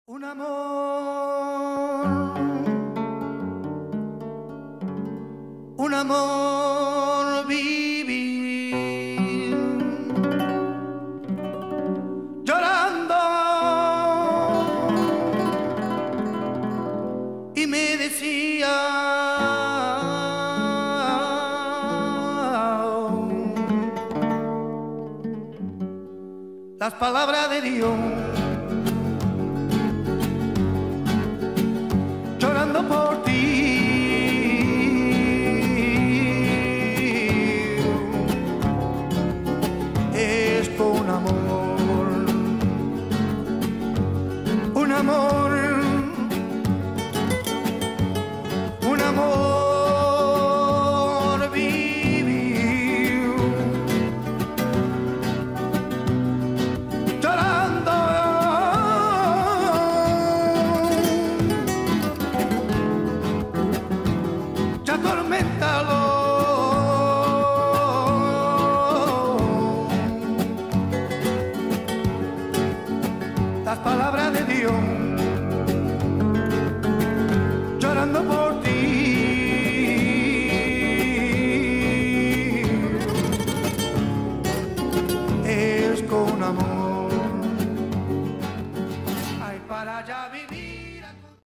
Un amor vivir llorando y me decía las palabras de Dios. Llorando por ti, es con amor, un amor, un amor vivir, llorando. Atorméntalo, las palabras de Dios, llorando por ti, es con amor.